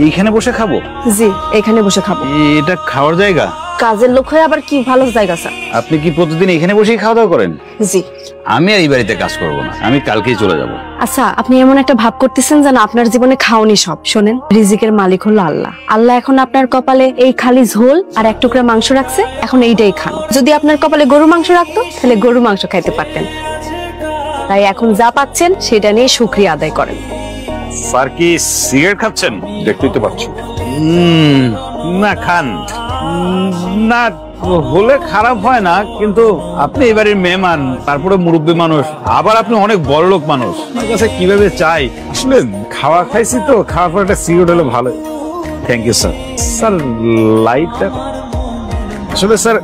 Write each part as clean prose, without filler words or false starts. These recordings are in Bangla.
এইখানে বসে খাবো? জি, এখানে বসে খাবো। এটা খাওয়ার জায়গা? কাজের লোক হয়ে আবার কি ভালো জায়গা স্যার? আপনি কি প্রতিদিন এখানে বসেই খাওয়া দাওয়া করেন? জি। আমি আর এই বাড়িতে কাজ করব না, আমি কালকেই চলে যাব। আচ্ছা, আপনি এমন একটা ভাব করতেছেন যেন আপনার জীবনে খাওনি সব। শোনেন, রিজিকের মালিক হলো আল্লাহ। আল্লাহ এখন আপনার কপালে এই খালি ঝোল আর এক টুকরা মাংস রাখছে, এখন এইটাই খান। যদি আপনার কপালে গরু মাংস রাখতো তাহলে গরু মাংস খাইতে পারতেন। তাই এখন যা পাচ্ছেন সেটা নিয়ে শুকরিয়া আদায় করেন। স্যার কি সিগারেট খাচ্ছেন? দেখতেই তো পাচ্ছি। না খান না, হলে খারাপ হয় না, কিন্তু আপনি এবারের মেহমান, তারপরে মুরব্বী মানুষ, আবার আপনি অনেক বড় লোক মানুষ, আমার কাছে কিভাবে চাই। আসলে খাওয়া খাইছি তো, খাওয়ার পর একটা সিগারেট হলে ভালো। Thank you sir. স্যার লাইটটা আসলে স্যার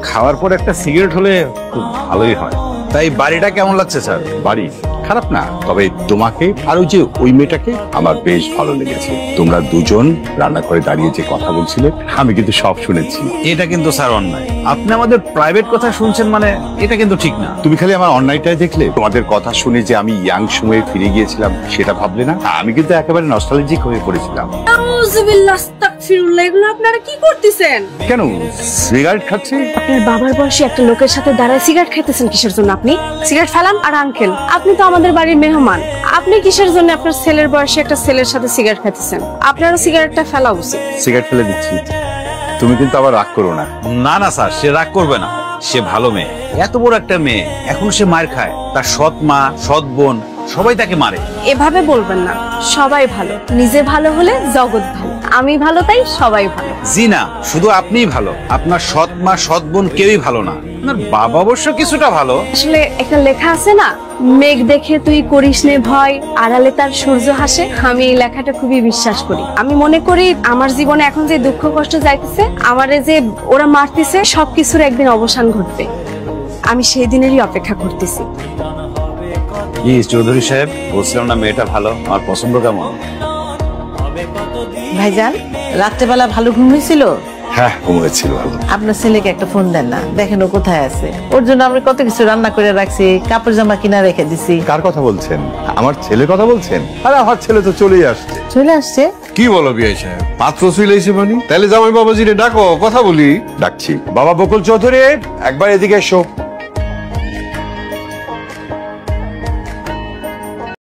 খাওয়ার পর একটা সিগারেট হলে খুব ভালোই হয়। তাই বাড়িটা কেমন লাগছে স্যার? বাড়ি খারাপ না, তবে তোমাকে আর ওই মেয়েটাকে আমার বেশ ভালো লেগেছে। তোমরা দুজন রান্না করে দাঁড়িয়ে যে কথা বলছিলে, আমি কিন্তু সব শুনেছি। এটা কিন্তু স্যার অন্যায়। আপনি আমাদের প্রাইভেট কথা শুনছেন, মানে এটা কিন্তু ঠিক না। তুমি খালি আমার অন্যায়টাই দেখলে। তোমাদের কথা শুনে যে আমি ইয়াং সময়ে ফিরে গিয়েছিলাম সেটা ভাবলে না। আমি কিন্তু একেবারে নস্টালজিক হয়ে পড়েছিলাম। এগুলো আপনারা কি করতেছেন? কেন সিগারেট খাচ্ছি? আপনার বাবার বয়সী একটা লোকের সাথে দাঁড়ায় সিগারেট খাইতেছেন কিসের জন্য? আপনি সিগারেট ফেলান। আর আঙ্কেল, আপনি তো আমাদের বাড়ির মেহমান, আপনি কিসের জন্য আপনার ছেলের বয়সী একটা ছেলের সাথে সিগারেট খাইতেছেন? আপনারও সিগারেটটা ফেলা উচিত। সিগারেট ফেলে দিচ্ছি, তুমি কিন্তু আবার রাগ করো না। না না স্যার, সে রাগ করবে না, সে ভালো মেয়ে। এত বড় একটা মেয়ে, এখন সে মার খায়। তার সৎ মা, সৎ বোন সবাই তাকে মারে। এভাবে বলবেন না, সবাই ভালো। নিজে ভালো হলে জগৎ ভালো। আমি ভালো, তাই সবাই ভালো। জি না, শুধু আপনিই ভালো, আপনার সৎ মা, সৎ বোন কেউই ভালো না। আপনার বাবা অবশ্য কিছুটা ভালো। আসলে একটা লেখা আছে না, মেঘ দেখে তুই করিস নে ভয়, আড়ালে তার সূর্য হাসে। আমি এই লেখাটা খুবই বিশ্বাস করি। আমি মনে করি আমার জীবনে এখন যে দুঃখ কষ্ট যাইতেছে, আমারে যে ওরা মারতেছে, সবকিছুর একদিন অবসান ঘটবে। আমি সেই দিনেরই অপেক্ষা করতেছি। কি চৌধুরী সাহেব, বলছিলাম না মেয়েটা ভালো, আমার পছন্দ কেমন? ভাইজান, রাত্রেবেলা ভালো ঘুম হয়েছিল? হ্যাঁ, ঘুমিয়েছিল ভালো। আপনার ছেলেকে একটা ফোন দেন না, দেখেন ও কোথায় আছে। ওর জন্য আমরা কত কিছু রান্না করে রাখছি, কাপড় জামা কিনা রেখে দিছি। কার কথা বলছেন? আমার ছেলের কথা বলছেন? আরে আমার ছেলে তো চলেই আসছে। চলে আসছে? কি বলো বিআই সাহেব, পাত্র চলে এসে মানে? তাহলে জামাই বাবাজিরে ডাকো, কথা বলি। ডাকছি। বাবা বকুল চৌধুরী, একবার এদিকে এসো।